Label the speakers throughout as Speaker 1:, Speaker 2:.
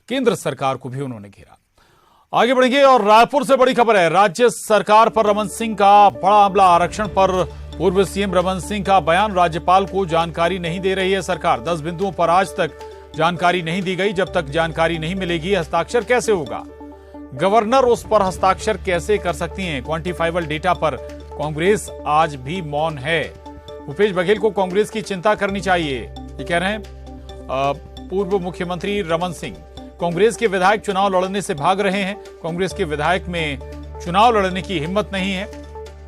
Speaker 1: केंद्र सरकार को भी उन्होंने घेरा। आगे बढ़ेंगे और रायपुर से बड़ी खबर है। राज्य सरकार पर रमन सिंह का बड़ा हमला। आरक्षण पर पूर्व सीएम रमन सिंह का बयान। राज्यपाल को जानकारी नहीं दे रही है सरकार। 10 बिंदुओं पर आज तक जानकारी नहीं दी गई। जब तक जानकारी नहीं मिलेगी हस्ताक्षर कैसे होगा? गवर्नर उस पर हस्ताक्षर कैसे कर सकती हैं? क्वांटिफाइबल डेटा पर कांग्रेस आज भी मौन है। भूपेश बघेल को कांग्रेस की चिंता करनी चाहिए, ये कह रहे हैं पूर्व मुख्यमंत्री रमन सिंह। कांग्रेस के विधायक चुनाव लड़ने से भाग रहे हैं। कांग्रेस के विधायक में चुनाव लड़ने की हिम्मत नहीं है।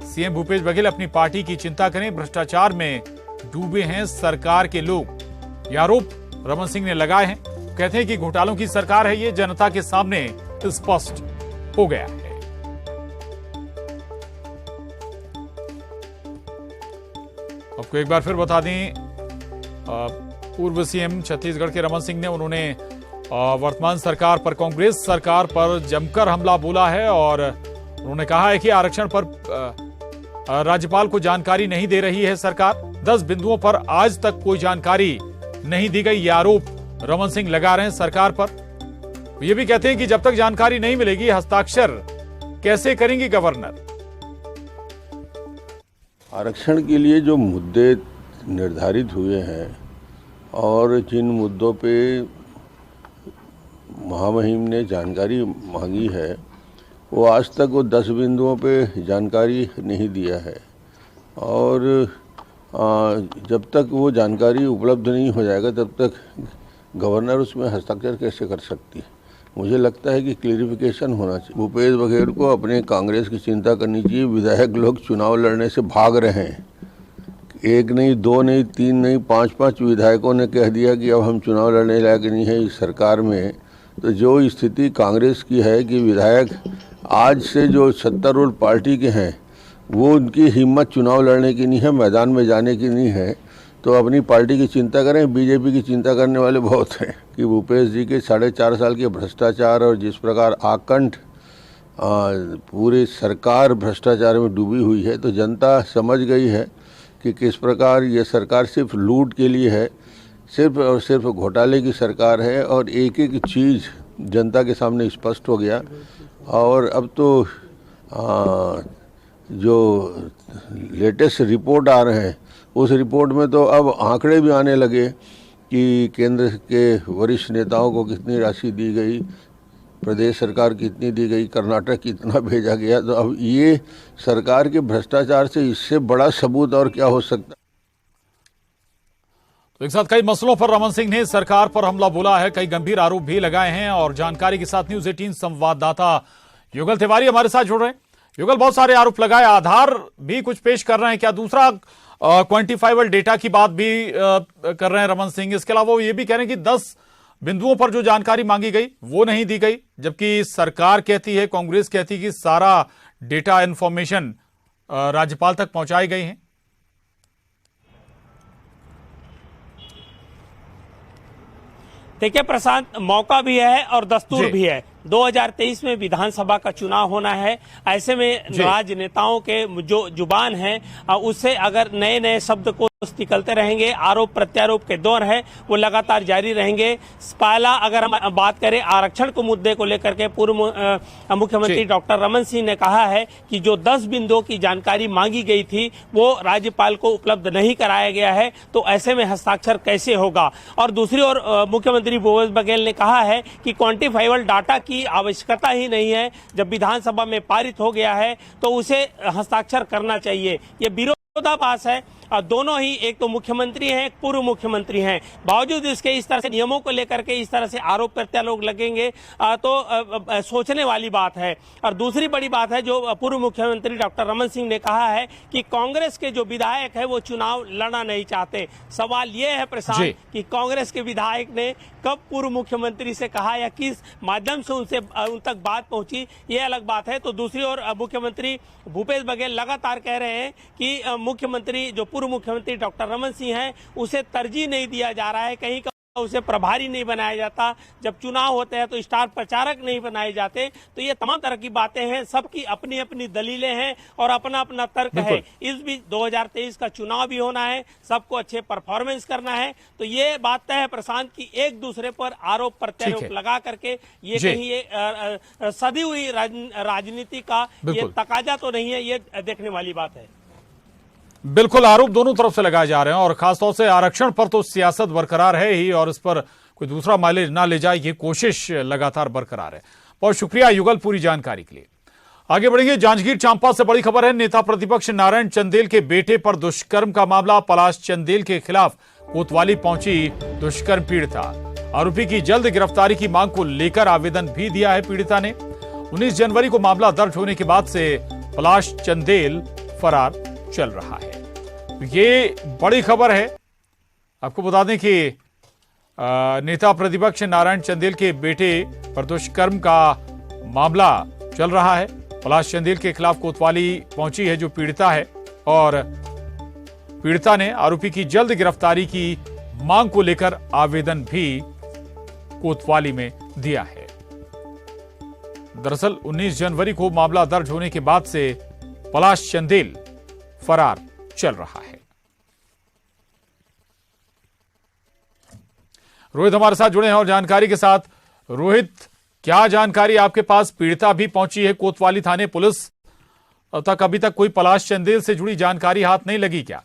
Speaker 1: सीएम भूपेश बघेल अपनी पार्टी की चिंता करें। भ्रष्टाचार में डूबे हैं सरकार के लोग, ये आरोप रमन सिंह ने लगाए हैं। कहते हैं कि घोटालों की सरकार है, ये जनता के सामने स्पष्ट हो गया है। आपको एक बार फिर बता दें, पूर्व सीएम छत्तीसगढ़ के रमन सिंह ने उन्होंने वर्तमान सरकार पर, कांग्रेस सरकार पर जमकर हमला बोला है और उन्होंने कहा है कि आरक्षण पर राज्यपाल को जानकारी नहीं दे रही है सरकार। 10 बिंदुओं पर आज तक कोई जानकारी नहीं दी गई, ये आरोप रमन सिंह लगा रहे हैं सरकार पर। ये भी कहते हैं कि जब तक जानकारी नहीं मिलेगी हस्ताक्षर कैसे करेंगे गवर्नर?
Speaker 2: आरक्षण के लिए जो मुद्दे निर्धारित हुए हैं और जिन मुद्दों पे महामहिम ने जानकारी मांगी है, वो आज तक वो 10 बिंदुओं पे जानकारी नहीं दिया है और जब तक वो जानकारी उपलब्ध नहीं हो जाएगा तब तक गवर्नर उसमें हस्ताक्षर कैसे कर सकती है? मुझे लगता है कि क्लियरिफिकेशन होना चाहिए। भूपेश बघेल को अपने कांग्रेस की चिंता करनी चाहिए। विधायक लोग चुनाव लड़ने से भाग रहे हैं। 1 नहीं, 2 नहीं, 3 नहीं, 5 विधायकों ने कह दिया कि अब हम चुनाव लड़ने लायक नहीं है इस सरकार में। तो जो स्थिति कांग्रेस की है कि विधायक आज से जो सत्तारूढ़ पार्टी के हैं वो उनकी हिम्मत चुनाव लड़ने की नहीं है, मैदान में जाने की नहीं है। तो अपनी पार्टी की चिंता करें। बीजेपी की चिंता करने वाले बहुत हैं कि भूपेश जी के 4.5 साल के भ्रष्टाचार और जिस प्रकार आकंठ पूरी सरकार भ्रष्टाचार में डूबी हुई है, तो जनता समझ गई है कि किस प्रकार ये सरकार सिर्फ लूट के लिए है, सिर्फ और सिर्फ घोटाले की सरकार है और एक एक चीज़ जनता के सामने स्पष्ट हो गया। और अब तो जो लेटेस्ट रिपोर्ट आ रहे हैं उस रिपोर्ट में तो अब आंकड़े भी आने लगे कि केंद्र के वरिष्ठ नेताओं को कितनी राशि दी गई, प्रदेश सरकार कितनी दी गई, कर्नाटक कितना भेजा गया। तो अब ये सरकार के भ्रष्टाचार से इससे बड़ा सबूत और क्या हो सकता है?
Speaker 1: तो एक साथ कई मसलों पर रमन सिंह ने सरकार पर हमला बोला है, कई गंभीर आरोप भी लगाए हैं और जानकारी के साथ न्यूज़ 18 संवाददाता युगल तिवारी हमारे साथ जुड़ रहे हैं। युगल, बहुत सारे आरोप लगाए, आधार भी कुछ पेश कर रहे हैं क्या? दूसरा क्वांटिफाइबल डेटा की बात भी कर रहे हैं रमन सिंह। इसके अलावा वो ये भी कह रहे हैं कि 10 बिंदुओं पर जो जानकारी मांगी गई वो नहीं दी गई, जबकि सरकार कहती है, कांग्रेस कहती है कि सारा डेटा इंफॉर्मेशन राज्यपाल तक पहुंचाई गई है।
Speaker 3: देखिए प्रशांत, मौका भी है और दस्तूर भी है। 2023 में विधानसभा का चुनाव होना है। ऐसे में राजनेताओं के जो जुबान है उससे अगर नए नए शब्द को निकलते रहेंगे, आरोप प्रत्यारोप के दौर है वो लगातार जारी रहेंगे। पहला अगर हम बात करें आरक्षण के मुद्दे को लेकर के, पूर्व मुख्यमंत्री डॉक्टर रमन सिंह ने कहा है कि जो 10 बिंदुओं की जानकारी मांगी गई थी वो राज्यपाल को उपलब्ध नहीं कराया गया है, तो ऐसे में हस्ताक्षर कैसे होगा? और दूसरी ओर मुख्यमंत्री भूपेश बघेल ने कहा है कि क्वांटिफाइबल डाटा की आवश्यकता ही नहीं है, जब विधानसभा में पारित हो गया है तो उसे हस्ताक्षर करना चाहिए। ये विरोधाभास है। दोनों ही, एक तो मुख्यमंत्री हैं, एक पूर्व मुख्यमंत्री हैं, बावजूद इसके इस तरह से नियमों को लेकर के इस तरह से आरोप प्रत्यारोप लगेंगे तो सोचने वाली बात है। और दूसरी बड़ी बात है, जो पूर्व मुख्यमंत्री डॉक्टर रमन सिंह ने कहा है कि कांग्रेस के जो विधायक है वो चुनाव लड़ना नहीं चाहते। सवाल ये है प्रशांत कि कांग्रेस के विधायक ने कब पूर्व मुख्यमंत्री से कहा या किस माध्यम से उन तक बात पहुंची, ये अलग बात है। तो दूसरी ओर मुख्यमंत्री भूपेश बघेल लगातार कह रहे हैं कि मुख्यमंत्री जो पूर्व मुख्यमंत्री डॉक्टर रमन सिंह हैं उसे तरजीह नहीं दिया जा रहा है। कहीं उसे प्रभारी नहीं बनाया जाता, जब चुनाव होते हैं तो स्टार प्रचारक नहीं बनाए जाते। तो ये तमाम तरह की बातें हैं, सबकी अपनी अपनी दलीलें हैं और अपना अपना तर्क है। इस बीच 2023 का चुनाव भी होना है, सबको अच्छे परफॉर्मेंस करना है। तो ये बात तय है प्रशांत की एक दूसरे पर आरोप प्रत्यारोप लगा करके ये कहीं ये सदी हुई राजनीति का ये तकाजा तो नहीं है, ये देखने वाली बात है।
Speaker 1: बिल्कुल, आरोप दोनों तरफ से लगाए जा रहे हैं और खासतौर से आरक्षण पर तो सियासत बरकरार है ही और इस पर कोई दूसरा माइलेज ना ले जाए, ये कोशिश लगातार बरकरार है। बहुत शुक्रिया युगल पूरी जानकारी के लिए। आगे बढ़ेंगे, जांजगीर चांपा से बड़ी खबर है। नेता प्रतिपक्ष नारायण चंदेल के बेटे पर दुष्कर्म का मामला, पलाश चंदेल के खिलाफ कोतवाली पहुंची दुष्कर्म पीड़िता। आरोपी की जल्द गिरफ्तारी की मांग को लेकर आवेदन भी दिया है पीड़िता ने। 19 जनवरी को मामला दर्ज होने के बाद से पलाश चंदेल फरार चल रहा है। ये बड़ी खबर है। आपको बता दें कि नेता प्रतिपक्ष नारायण चंदेल के बेटे पर दुष्कर्म का मामला चल रहा है। पलाश चंदेल के खिलाफ कोतवाली पहुंची है जो पीड़िता है और पीड़िता ने आरोपी की जल्द गिरफ्तारी की मांग को लेकर आवेदन भी कोतवाली में दिया है। दरअसल 19 जनवरी को मामला दर्ज होने के बाद से पलाश चंदेल फरार चल रहा है। रोहित हमारे साथ जुड़े हैं और जानकारी के साथ। रोहित, क्या जानकारी आपके पास? पीड़िता भी पहुंची है कोतवाली थाने, पुलिस तक अभी तक कोई पलाश चंदेल से जुड़ी जानकारी हाथ नहीं लगी क्या?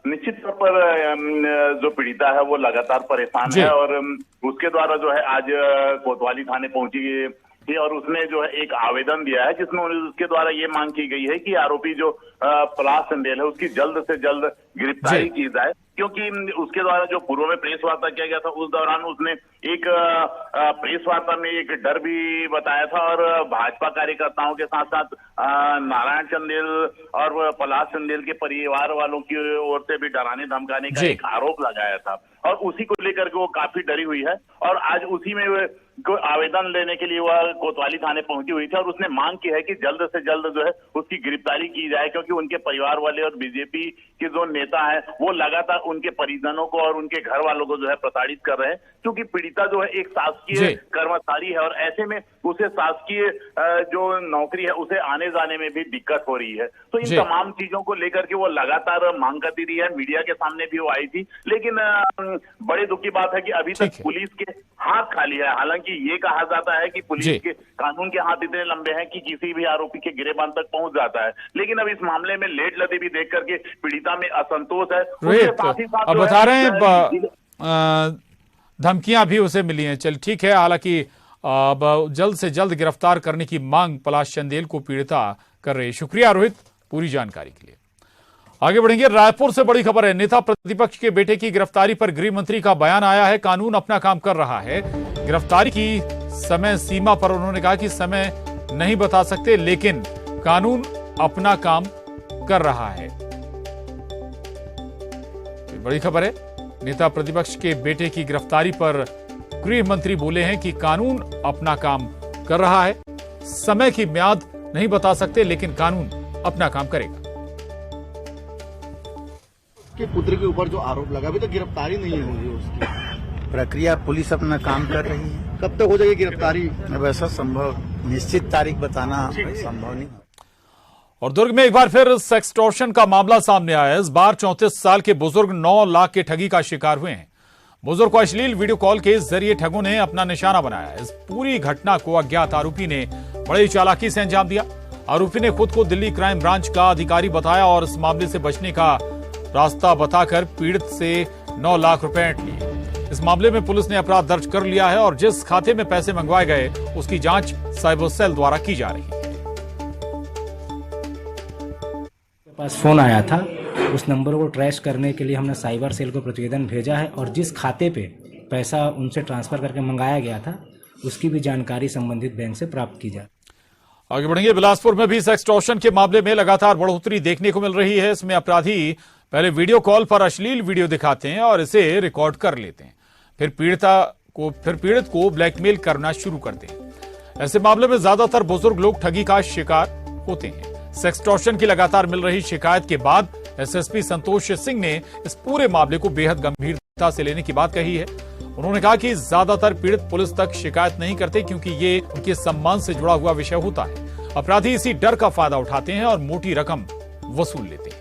Speaker 4: निश्चित तौर पर जो पीड़िता है वो लगातार परेशान है और उसके द्वारा जो है आज कोतवाली थाने पहुंची और उसने जो है एक आवेदन दिया है जिसमें उसके द्वारा ये मांग की गई है कि आरोपी जो पलाश चंदेल है उसकी जल्द से जल्द गिरफ्तारी की जाए, क्योंकि उसके द्वारा जो पूर्व में प्रेस वार्ता किया गया था उस दौरान उसने एक प्रेस वार्ता में एक डर भी बताया था और भाजपा कार्यकर्ताओं के साथ साथ नारायण चंदेल और पलाश चंदेल के परिवार वालों की ओर से भी डराने धमकाने का एक आरोप लगाया था और उसी को लेकर के वो काफी डरी हुई है और आज उसी में आवेदन लेने के लिए वह कोतवाली थाने पहुंची हुई थी और उसने मांग की है कि जल्द से जल्द जो है उसकी गिरफ्तारी की जाए, क्योंकि उनके परिवार वाले और बीजेपी के जो नेता हैं वो लगातार उनके परिजनों को और उनके घर वालों को जो है प्रताड़ित कर रहे हैं, क्योंकि पीड़िता जो है एक शासकीय कर्मचारी है और ऐसे में उसे शासकीय जो नौकरी है उसे आने जाने में भी दिक्कत हो रही है। तो इन तमाम चीजों को लेकर के वो लगातार मांग करती रही है, मीडिया के सामने भी वो आई थी, लेकिन बड़े दुख की बात है कि अभी तक पुलिस के हाथ खाली है। हालांकि ये कहा जाता है कि पुलिस के कानून के हाथ इतने लंबे हैं कि किसी भी आरोपी के गिरेबान तक पहुंच जाता है, लेकिन अब इस मामले में लेट लदी भी देख करके पीड़िता में असंतोष है।
Speaker 1: अब बता रहे हैं धमकियां भी उसे मिली हैं। चल ठीक है, हालांकि अब जल्द से जल्द गिरफ्तार करने की मांग पलाश चंदेल को पीड़िता कर रही है। शुक्रिया रोहित पूरी जानकारी के लिए। आगे बढ़ेंगे, रायपुर से बड़ी खबर है। नेता प्रतिपक्ष के बेटे की गिरफ्तारी पर गृह मंत्री का बयान आया है। कानून अपना काम कर रहा है। गिरफ्तारी की समय सीमा पर उन्होंने कहा कि समय नहीं बता सकते, लेकिन कानून अपना काम कर रहा है। बड़ी खबर है, नेता प्रतिपक्ष के बेटे की गिरफ्तारी पर गृह मंत्री बोले हैं कि कानून अपना काम कर रहा है। समय की म्याद नहीं बता सकते, लेकिन कानून अपना काम करेगा।
Speaker 5: के पुत्र के ऊपर जो आरोप लगा, अभी तो गिरफ्तारी नहीं हुई उसकी।
Speaker 6: प्रक्रिया पुलिस अपना काम कर रही है।
Speaker 5: कब तक हो जाएगी गिरफ्तारी?
Speaker 6: अब ऐसा संभव निश्चित तारीख बताना संभव नहीं।
Speaker 1: और दुर्ग में एक बार फिर सेक्सटॉर्शन का मामला सामने आया है। इस बार 34 साल के बुजुर्ग 9 लाख के ठगी का शिकार हुए हैं। बुजुर्ग को अश्लील वीडियो कॉल के जरिए ठगों ने अपना निशाना बनाया। इस पूरी घटना को अज्ञात आरोपी ने बड़ी चालाकी से अंजाम दिया। आरोपी ने खुद को दिल्ली क्राइम ब्रांच का अधिकारी बताया और इस मामले से बचने का रास्ता बताकर पीड़ित से 9 लाख रुपए ऐंठ लिए। इस मामले में पुलिस ने अपराध दर्ज कर लिया है और जिस खाते में पैसे मंगवाए गए उसकी जांच साइबर सेल द्वारा की जा रही है।
Speaker 7: पास फोन आया था, उस नंबर को ट्रेस करने के लिए हमने साइबर सेल को प्रतिवेदन भेजा है और जिस खाते पे पैसा उनसे ट्रांसफर करके मंगाया गया था उसकी भी जानकारी संबंधित बैंक से प्राप्त की जाए।
Speaker 1: आगे बढ़ेंगे, बिलासपुर में भी सेक्सटॉर्शन के मामले में लगातार बढ़ोतरी देखने को मिल रही है। इसमें अपराधी पहले वीडियो कॉल पर अश्लील वीडियो दिखाते हैं और इसे रिकॉर्ड कर लेते हैं, फिर पीड़ित को ब्लैकमेल करना शुरू करते हैं। ऐसे मामले में ज्यादातर बुजुर्ग लोग ठगी का शिकार होते हैं। सेक्सटॉर्शन की लगातार मिल रही शिकायत के बाद एसएसपी संतोष सिंह ने इस पूरे मामले को बेहद गंभीर गंभीरता से लेने की बात कही है। उन्होंने कहा कि ज्यादातर पीड़ित पुलिस तक शिकायत नहीं करते क्योंकि ये उनके सम्मान से जुड़ा हुआ विषय होता है। अपराधी इसी डर का फायदा उठाते हैं और मोटी रकम वसूल लेते हैं।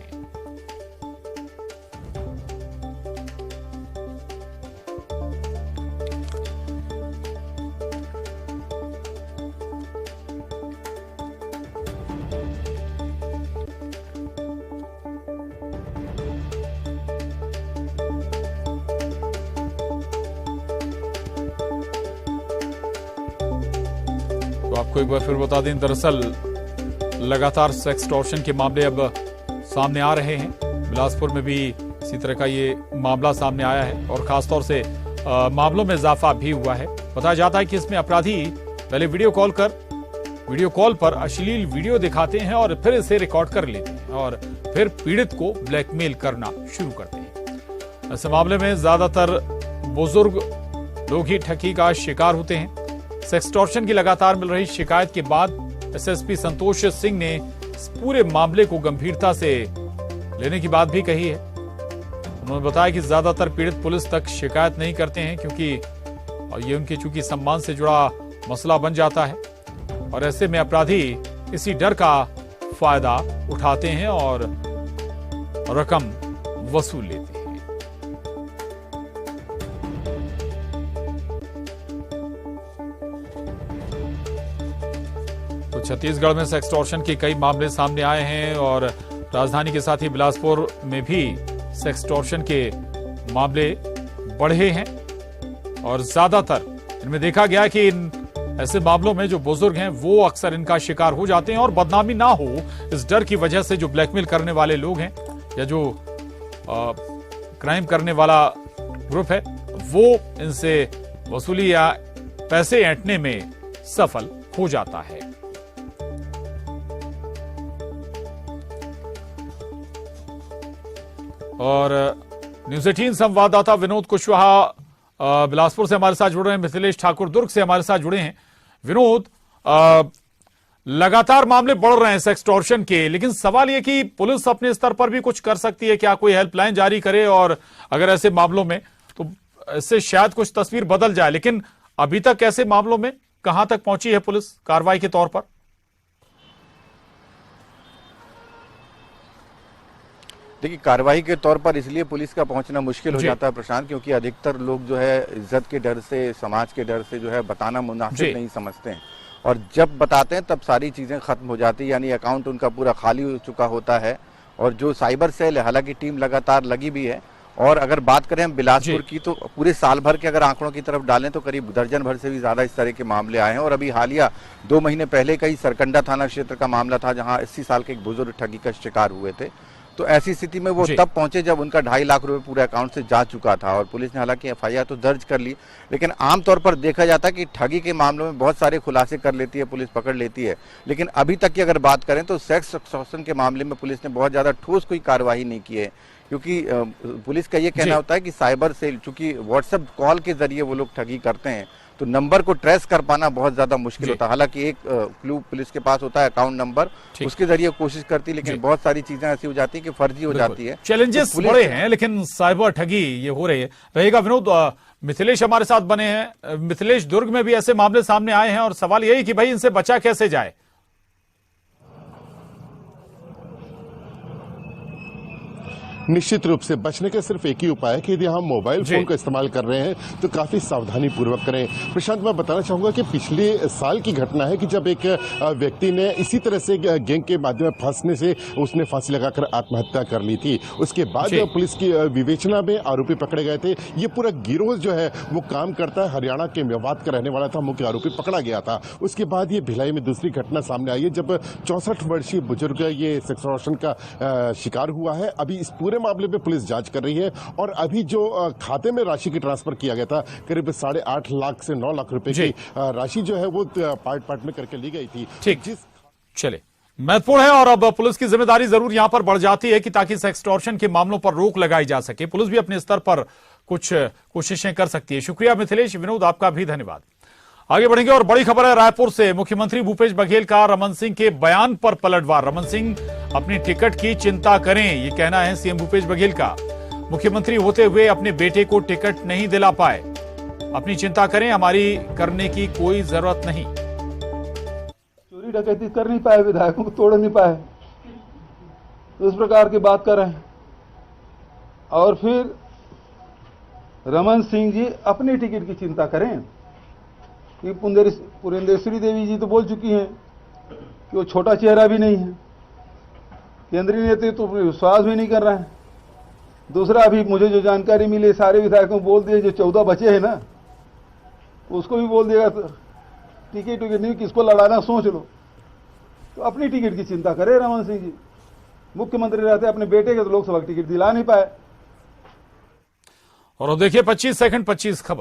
Speaker 1: तो आपको एक बार फिर बता दें, दरअसल लगातार सेक्सटॉर्शन के मामले अब सामने आ रहे हैं। बिलासपुर में भी इसी तरह का ये मामला सामने आया है और खासतौर से मामलों में इजाफा भी हुआ है। बताया जाता है कि इसमें अपराधी पहले वीडियो कॉल पर अश्लील वीडियो दिखाते हैं और फिर इसे रिकॉर्ड कर लेते हैं और फिर पीड़ित को ब्लैकमेल करना शुरू करते हैं। ऐसे मामले में ज्यादातर बुजुर्ग लोग ही ठगी का शिकार होते हैं। सेक्सटॉर्शन की लगातार मिल रही शिकायत के बाद एसएसपी संतोष सिंह ने इस पूरे मामले को गंभीरता से लेने की बात भी कही है। उन्होंने बताया कि ज्यादातर पीड़ित पुलिस तक शिकायत नहीं करते हैं क्योंकि ये उनके चूंकि सम्मान से जुड़ा मसला बन जाता है और ऐसे में अपराधी इसी डर का फायदा उठाते हैं और रकम वसूल लेते हैं। तो छत्तीसगढ़ में सेक्सटॉर्शन के कई मामले सामने आए हैं और राजधानी के साथ ही बिलासपुर में भी सेक्सटॉर्शन के मामले बढ़े हैं और ज्यादातर इनमें देखा गया कि इन ऐसे मामलों में जो बुजुर्ग हैं वो अक्सर इनका शिकार हो जाते हैं और बदनामी ना हो इस डर की वजह से जो ब्लैकमेल करने वाले लोग हैं या जो क्राइम करने वाला ग्रुप है वो इनसे वसूली या पैसे ऐंठने में सफल हो जाता है। और न्यूज 18 संवाददाता विनोद कुशवाहा बिलासपुर से हमारे साथ जुड़ रहे हैं, मिथिलेश ठाकुर दुर्ग से हमारे साथ जुड़े हैं। विनोद, लगातार मामले बढ़ रहे हैं सेक्सटॉर्शन के, लेकिन सवाल यह कि पुलिस अपने स्तर पर भी कुछ कर सकती है क्या? कोई हेल्पलाइन जारी करे और अगर ऐसे मामलों में तो इससे शायद कुछ तस्वीर बदल जाए, लेकिन अभी तक ऐसे मामलों में कहां तक पहुंची है पुलिस कार्रवाई के तौर पर?
Speaker 6: देखिए, कार्रवाई के तौर पर इसलिए पुलिस का पहुंचना मुश्किल हो जाता है प्रशांत, क्योंकि अधिकतर लोग जो है इज्जत के डर से, समाज के डर से जो है बताना मुनासिब नहीं समझते हैं और जब बताते हैं तब सारी चीजें खत्म हो जाती है, यानी अकाउंट उनका पूरा खाली हो चुका होता है। और जो साइबर सेल है, हालांकि टीम लगातार लगी भी है, और अगर बात करें हम बिलासपुर की तो पूरे साल भर के अगर आंकड़ों की तरफ डालें तो करीब दर्जन भर से भी ज्यादा इस तरह के मामले आए हैं। और अभी हालिया 2 महीने पहले का ही सरकंडा थाना क्षेत्र का मामला था जहां 80 साल के एक बुजुर्ग ठगी का शिकार हुए थे। तो ऐसी स्थिति में वो तब पहुंचे जब उनका 2.5 लाख रुपए पूरे अकाउंट से जा चुका था और पुलिस ने हालांकि एफआईआर तो दर्ज कर ली, लेकिन आमतौर पर देखा जाता है कि ठगी के मामलों में बहुत सारे खुलासे कर लेती है पुलिस, पकड़ लेती है। लेकिन अभी तक की अगर बात करें तो सेक्स एक्सटॉर्शन के मामले में पुलिस ने बहुत ज्यादा ठोस कोई कार्रवाई नहीं की है, क्योंकि पुलिस का ये कहना होता है कि साइबर सेल, चूंकि व्हाट्सएप कॉल के जरिए वो लोग ठगी करते हैं तो नंबर को ट्रेस कर पाना बहुत ज्यादा मुश्किल होता है। हालांकि एक क्लू पुलिस के पास होता है, अकाउंट नंबर, उसके जरिए कोशिश करती है, लेकिन बहुत सारी चीजें ऐसी हो जाती है कि फर्जी हो जाती है।
Speaker 1: चैलेंजेस बड़े हैं लेकिन साइबर ठगी ये हो रही है रहेगा। विनोद, मिथिलेश हमारे साथ बने हैं। मिथिलेश, दुर्ग में भी ऐसे मामले सामने आए हैं और सवाल यही कि भाई इनसे बचा कैसे जाए?
Speaker 8: निश्चित रूप से बचने का सिर्फ एक ही उपाय है कि यदि हम मोबाइल फोन का इस्तेमाल कर रहे हैं तो काफी सावधानी पूर्वक करें। प्रशांत, मैं बताना चाहूंगा कि पिछले साल की घटना है कि जब एक व्यक्ति ने इसी तरह से गैंग के माध्यम में फंसने से उसने फांसी लगाकर आत्महत्या कर ली थी। उसके बाद पुलिस की विवेचना में आरोपी पकड़े गए थे। ये पूरा गिरोह जो है वो काम करता है, हरियाणा के मेवात का रहने वाला था, मुख्य आरोपी पकड़ा गया था। उसके बाद ये भिलाई में दूसरी घटना सामने आई है जब 64 वर्षीय बुजुर्ग ये सेक्सटॉर्शन का शिकार हुआ है। अभी इस पूरे मामले में पुलिस जांच कर रही है और अभी जो खाते में राशि की ट्रांसफर किया गया था करीब 8.5 लाख से 9 लाख रुपए की राशि जो है वो पार्ट में करके ली गई थी।
Speaker 1: ठीक, चले, महत्वपूर्ण है और अब पुलिस की जिम्मेदारी जरूर यहां पर बढ़ जाती है कि ताकि सेक्सटॉर्शन के मामलों पर रोक लगाई जा सके। पुलिस भी अपने स्तर पर कुछ कोशिशें कर सकती है। शुक्रिया मिथिलेश। विनोद, आपका भी धन्यवाद। आगे बढ़ेंगे और बड़ी खबर है रायपुर से। मुख्यमंत्री भूपेश बघेल का रमन सिंह के बयान पर पलटवार। रमन सिंह अपनी टिकट की चिंता करें, ये कहना है सीएम भूपेश बघेल का। मुख्यमंत्री होते हुए अपने बेटे को टिकट नहीं दिला पाए। अपनी चिंता करें, हमारी करने की कोई जरूरत नहीं।
Speaker 9: चोरी डकैती कर नहीं पाए, विधायकों को तोड़ नहीं पाए, तो इस प्रकार की बात कर रहे हैं। और फिर रमन सिंह जी अपनी टिकट की चिंता करें कि पुरेंदेश्वरी देवी जी तो बोल चुकी हैं कि वो छोटा चेहरा भी नहीं है, केंद्रीय नेतृत्व तो विश्वास भी नहीं कर रहा है। दूसरा, अभी मुझे जो जानकारी मिली, सारे विधायकों को बोल दिए, जो 14 बचे हैं ना, उसको भी बोल दिएगा तो टिकट नहीं, किसको लड़ाना सोच लो। तो अपनी टिकट की चिंता करे रमन सिंह जी। मुख्यमंत्री रहते अपने बेटे के तो लोकसभा की टिकट दिला नहीं पाए।
Speaker 1: और देखिए 25 सेकंड 25 खबर।